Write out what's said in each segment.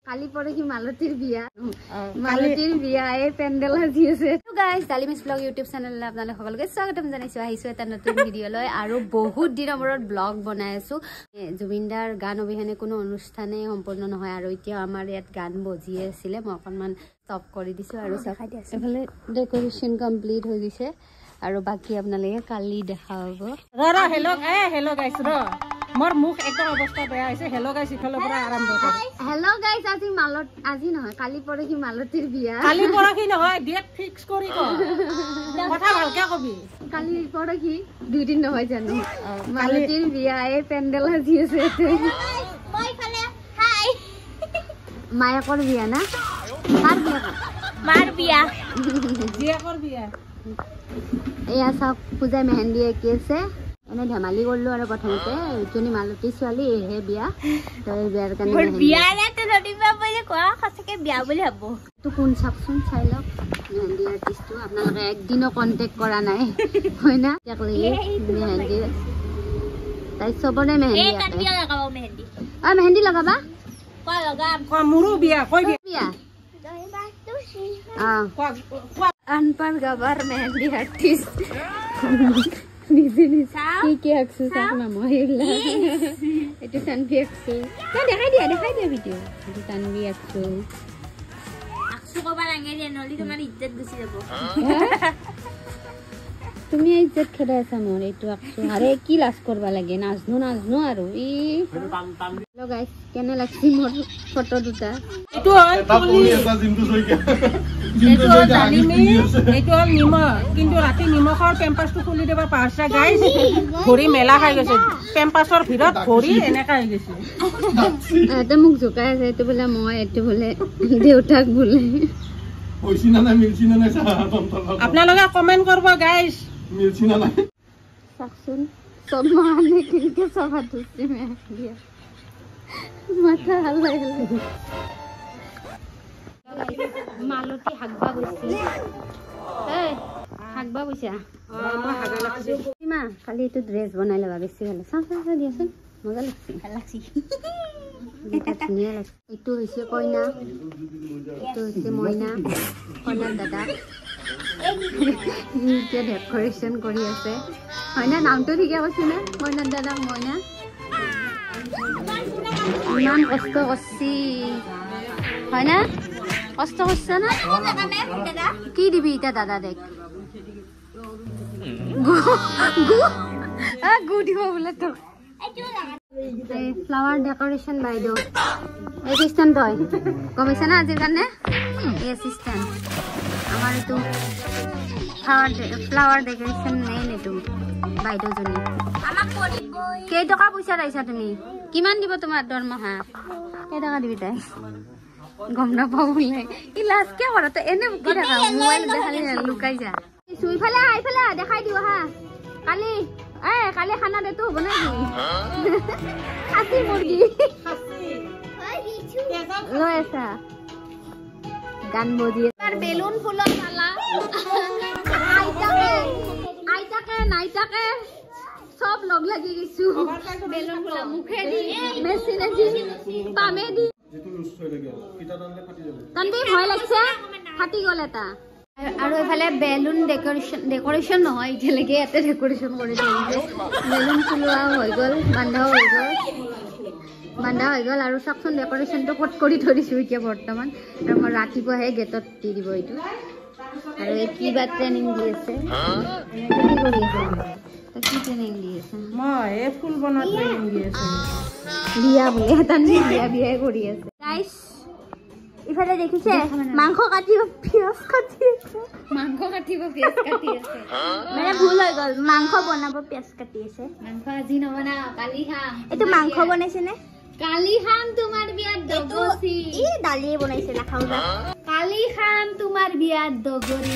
কালি পৰহি মালতীৰ বিয়া মালতীৰ বিয়া এই পেণ্ডেল সাজি আছে তো গাইস ডালিমিছ ব্লগ ইউটিউব চেনেললৈ আপোনালোক সকলোকে স্বাগতম জনাইছো আহিছো এটা নতুন ভিডিঅ' লৈ আৰু বহুত দিনৰ মূৰত ব্লগ বনাই আছো জুবিনদাৰ গান অবিহনে কোনো অনুষ্ঠানে সম্পূৰ্ণ নহয় আৰু এতিয়া আমাৰ ইয়াত গান বজি আছিল মই অকনমান ষ্টপ কৰি দিছো আৰু চাই দিছো এফালে ডেকোৰেশন কমপ্লিট হৈ গৈছে আৰু বাকি আপোনালোকে কালি দেখা হ'ব ৰ হেল্ল গাইস ৰ মোৰ মুখ একদম অৱস্থা বেয়া হৈছে হেল্ল গাইস ইফালৰ পৰা আৰম্ভ কৰ হেল্ল গাইস আজি নহয় কালি পৰহি মালতীৰ বিয়া কালি পৰহি নহয় ডেট ফিক্স কৰি ক কথা ভালকে কবি কালি পৰহি দুই দিন নহয় জানো মালতীৰ বিয়া এই পেণ্ডেল সাজি আছে মই ফালে হাই মায়াকৰ বিয়া না কাৰ বিয়া মাৰ বিয়া জিয়াকৰ বিয়া এয়া সব পূজা মেহেন্দি আঁকি আছে এনে ধেমালি কৰলো আৰ প্ৰথমতে জনী মালতী ছোৱালী এহে বিয়া তো এই বিয়াৰ কাৰণে মোৰ বিয়া লাগে নদিবা বলে কোৱা খসকে বিয়া বুলি হব তো কোন চাকচোন চাই লওক মেহেন্দি আৰ্টিষ্টটো আপোনালোকে একদিনও কন্টাক্ট কৰা নাই হয় না একলি মেহেন্দি তাই সবনে মেহেন্দি আছে কাটিয়া লগাব মেহেন্দি মেহেন্দি লগাবা কোৱা লগাম কোৱা মোৰো বিয়া কই বিয়া अनपढ़ गबर मेहंदी आर्टिस्ट কি আকছো সাক না মহিলা এটো সানভি আকছো না দেখাই দিয়া ভিডিও এটো সানভি আকছো কবা লাগে যে নলি তোমার ইজ্জত গুছি যাব তুমি ইজ্জত খেদা আছা মোর এটো আকছো আরে কি লাজ করবা লাগে নাজনো আৰু ই হ্যালো গাইস কেনে লাগছি মোর ফটো দুটা এটো পলি এটা জিমটো সইকা এটো ডালিমি এটো নিমখ কিন্তু ৰাতি নিমখৰ পেম্পাসটো খুলি দেবা পাঁচটা গাইস ভৰি মেলা খাই গৈছে পেম্পাসৰ ভিৰত ভৰি এনেকা হৈ গৈছে এটা মুখ ঝুকাই আছে এটো বলে মই এটো বলে দেউতাক বলে ওইছিনা না মিলছিনা না আপোনালোকে কমেন্ট কৰিব গাইস মিলছিনা না সাকসুন সব মানে কিনকে সভা দুসি মে দিয়া মাথা হাল্লা মালতী হাগবা গৈছি এই হাগবা গৈছা মই হাগা লাগছে মা কালি এটো ড্ৰেছ বনাই লবা বেছি ভালে চাও দিয়াচোন মজা লাগছি ধুনীয়া লাগছে এইটো হৈছে কইনা এইটো হৈছে মইনা কইনাৰ দাদা এতিয়া ডেকোৰেশ্যন কৰি আছে হয় না নামটো ঠিকে কৈছে নে মইনাৰ দাদা মইনা ইমান কষ্ট কৰছি হয় না কষ্ট করছে না কি দিবি এটা দাদা দেখ গু দিব বলে তো ফ্লাওয়ার ডেকোরেশন বাইদেউ অ্যাসিস্ট্যান্ট হয় কমিছে না আজির কারণে অ্যাসিস্ট্যান্ট আমার তো ফ্লাওয়ার ডেকোরেশন নেই নেটো বাইদেউ জনী কেই টকা পয়সা পাইছা তুমি কিমান দিব তোমাৰ দৰমহা কেই টকা দিবি তাই গম নাপাও বলে ই লাজ কে করতে এনে কি দেখা মোবাইল দেখালি লুকাই যা সুইফালে আইফালে দেখাই দিও হা কালি কালি খানা দে তো বনাই দি খাসি মুরগি লয় আসা গান বজি আর বেলুন ফুলৰ মালা আইতাকে নাইতাকে সব লগ লাগি গিছু বেলুন ফুলা মুখে দি মেশিনে দি বামে দি তন্দি ভয় লাগছে ফাটি গল এটা আৰু এফালে বেলুন ডেকোৰেশন নহয় ইতিয়ালৈকে এতে ডেকোৰেশন কৰি দিছে বেলুন ফুলোৱা হৈ গল বান্ধা হৈ গল আৰু চাকচোন ডেকোৰেশনটো কট কৰি থৈ দিছো এতিয়া বৰ্তমান আৰু মই ৰাতিপুৱাহে গেটত দি দিব এইটো আৰু এই কিবা ট্ৰেনিং দি আছে কি ট্ৰেনিং দি আছে মই এই ফুল বনোৱা ট্ৰেনিং দি আছে বিয়া বলে তানি বিয়া কৰি আছে গাইস ইফালে দেখিছে মাংস কাটিব পিয়াজ কাটি আছে মানে ভুল হৈ গল মাংস বনাব পিয়াজ কাটি আছে মাংস আজি নবনা কালি খাম এটো মাংস বনাইছে নে কালি খাম তোমাৰ বিয়াত দগৰি ই দালিয়ে বনাইছে না খাও যা কালি খাম তোমাৰ বিয়াত দগৰি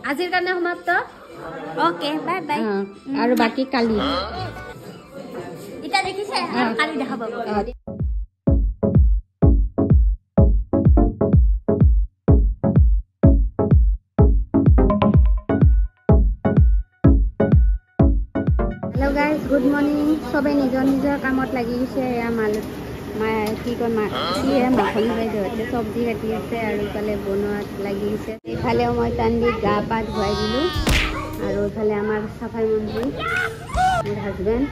আজিৰ কাৰণে সমাপ্ত ওকে বাই বাই আৰু বাকি কালি এটা দেখিছে কালি দেখা পাব Hello guys, good morning. সবে নিজৰ নিজৰ কামত লাগি গৈছে এয়া কি কয় মাখনি বাইদেউহঁতে চব্জি কাটি আছে আৰু ইফালে বনোৱাত লাগি গৈছে ইফালেও মই তান্দিক গা পা ধুৱাই দিলোঁ আৰু ইফালে আমাৰ চাফাই মন্ত্ৰী মোৰ হাজবেণ্ড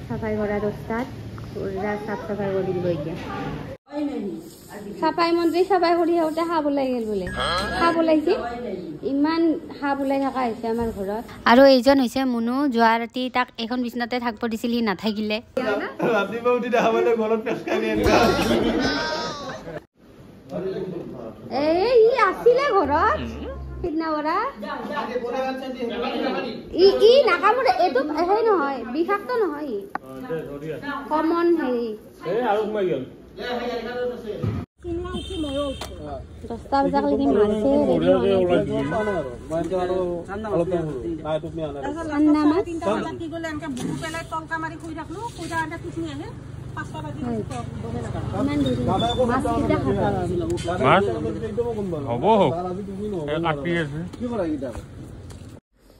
চাফাই কৰাৰ ষ্টাৰ্ট পুৰা চাফ চাফাই কৰি দিব এতিয়া চাফাই মন্ত্ৰী চাফাই কৰি থাকোঁতে সাপ ওলাই গ'ল বোলে সাপ ওলাইছে ইমান সাপ ওলাই থকা হৈছে আমাৰ ঘৰত আৰু এইজন হৈছে মুনু যোৱা ৰাতি তাক এখন বিচনাতে থাকিব দিছিল সি নাথাকিলে ই আছিলে ঘৰত সিদিনা পৰা ই নাকামোৰে এইটো হেৰি নহয় বিষাক্ত নহয় কমন হেৰি 10টা বজালৈকে মাছে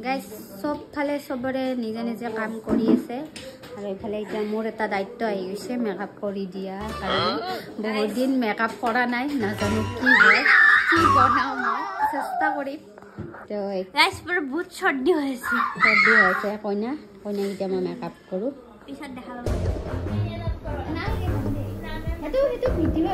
গাইজ চব ফালে চবৰে নিজে নিজে কাম কৰি আছে আৰু এইফালে এতিয়া মোৰ এটা দায়িত্ব আহি গৈছে মেকআপ কৰি দিয়া কাৰণে বহুত দিন মেকআপ কৰা নাই নাজানো কি হয় কি বনাওঁ মই চেষ্টা কৰিম তো গাইজ পুৰা বহুত চৰ্দি হৈছে কইনাক এতিয়া মই মেকআপ কৰোঁ পিছত দেখা পাব সেইটো ভিডিঅ'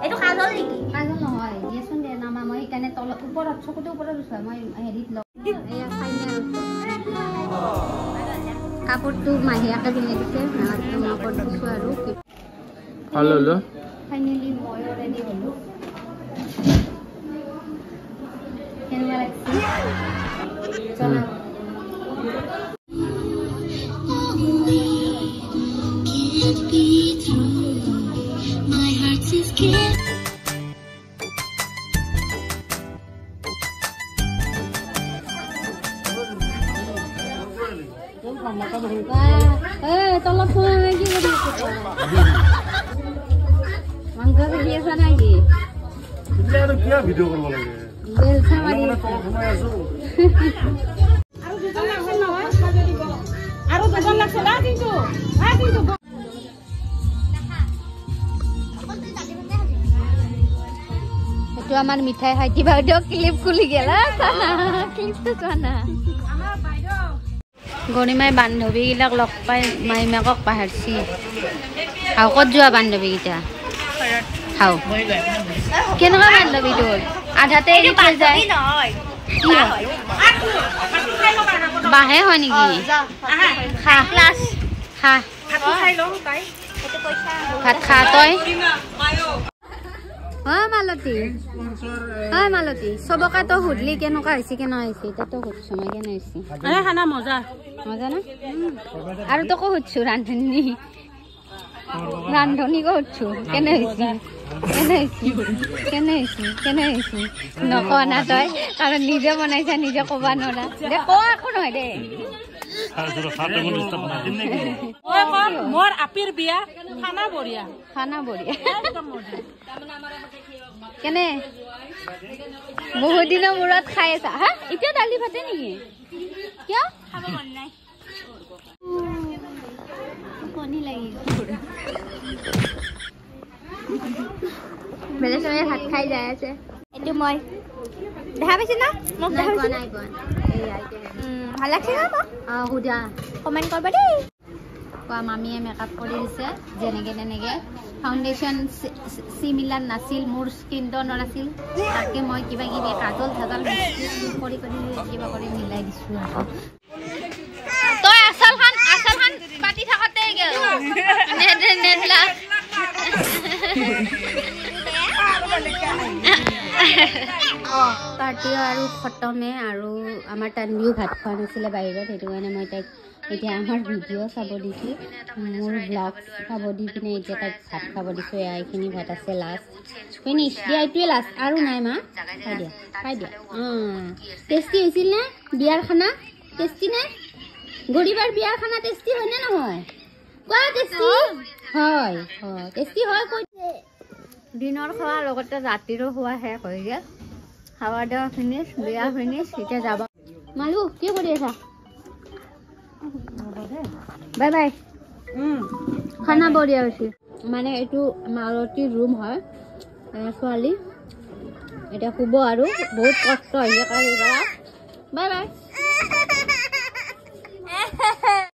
এইটো কাজল নেকি কাজল নহয় দিয়াচোন দে নামা মই সেইকাৰণে তলত ওপৰত চকুটো ওপৰত উঠোৱা মই হেৰিত লওঁ কাপোৰটো মাহীয়াকে পিন্ধি দিছে মই ওপৰত দিছোঁ আৰু ফাইনেলি মই ৰেডি হ'লোঁ কেনেকুৱা লাগিছে জনাব তলত কি কৰি মাংস খেলি আছা নেকি বেলচা মাৰি এইটো আমাৰ মিঠাই খাইটি বাইদেউ ক্লিপ খুলি গেল ক্লিপটো চোৱা না গৰিমাই বান্ধৱীগিলাক লগ পাই মাইমাকক পাহাৰছি হাও ক'ত যোৱা বান্ধৱীকেইটা হাও কেনেকুৱা বান্ধৱী তোৰ আধাতে এৰি থৈ যায় বাহে হয় নেকি ভাত খা তই মালতী চবকে তই সুধলি কেনেকুৱা হৈছে কেনেকুৱা হৈছে এতিয়া তই সুধছো মই কেনে হৈছে খানা মজা মজা না আৰু তোকো সুধছো ৰান্ধনীকো সুধছো কেনে হৈছে নকওঁ না তই কাৰণ নিজে বনাইছা নিজে ক'ব নোৱাৰা দে কোৱা একো নহয় দে মোৰ আপিৰ বিয়া খানা বঢ়িয়া কেনে বহুত দিনৰ মূৰত খাই আছা হা এতিয়া দালি ভাতে নেকি কিয় খাব মন নাই কণী লাগি বেলে চবে ভাত খাই যাই আছে এইটো মই দেখা পাইছে না মোক দেখা পাইছে নাই ভাল লাগছে না তো সুধা কমেণ্ট কৰবা দেই কোৱা মামীয়ে মেকআপ কৰি দিছে যেনেকৈ তেনেকৈ ফাউণ্ডেশ্যন চিমিলাৰ নাছিল মোৰ স্কিন টনৰ আছিল তাকে মই কিবা কিবি কাজল চাজল কৰি কিবা কৰি মিলাই দিছোঁ তই আচলখন পাতি থাকতে পাৰ্টি আৰু খতমে আৰু আমাৰ তান্দিও ভাত খোৱা নাছিলে বাহিৰত সেইটো কাৰণে মই তাইক এতিয়া আমাৰ ভিডিঅ' চাব দিছোঁ মোৰ ব্লগ চাব দি পিনে এতিয়া তাইক ভাত খাব দিছোঁ এয়া এইখিনি ভাত আছে লাষ্ট ফিনিছ দিয়া এইটোৱে লাষ্ট আৰু নাই মা খাই দিয়া টেষ্টি হৈছিল নে বিয়াৰ খানা টেষ্টি নে গৰিবাৰ বিয়াৰ খানা টেষ্টি হয় নে নহয় কোৱা টেষ্টি হয় টেষ্টি হয় কৈ দিনৰ খোৱাৰ লগতে ৰাতিৰো খোৱা শেষ হৈ গ'ল খাৱা দাৱা ফিনিছ বিয়া ফিনিছ এতিয়া যাব মালু কি কৰি আছা বাই বাই খানা বঢ়িয়া হৈছে মানে এইটো মালতীৰ ৰুম হয় ছোৱালী এতিয়া শুব আৰু বহুত কষ্ট হৈছে কালিৰ পৰা বাই বাই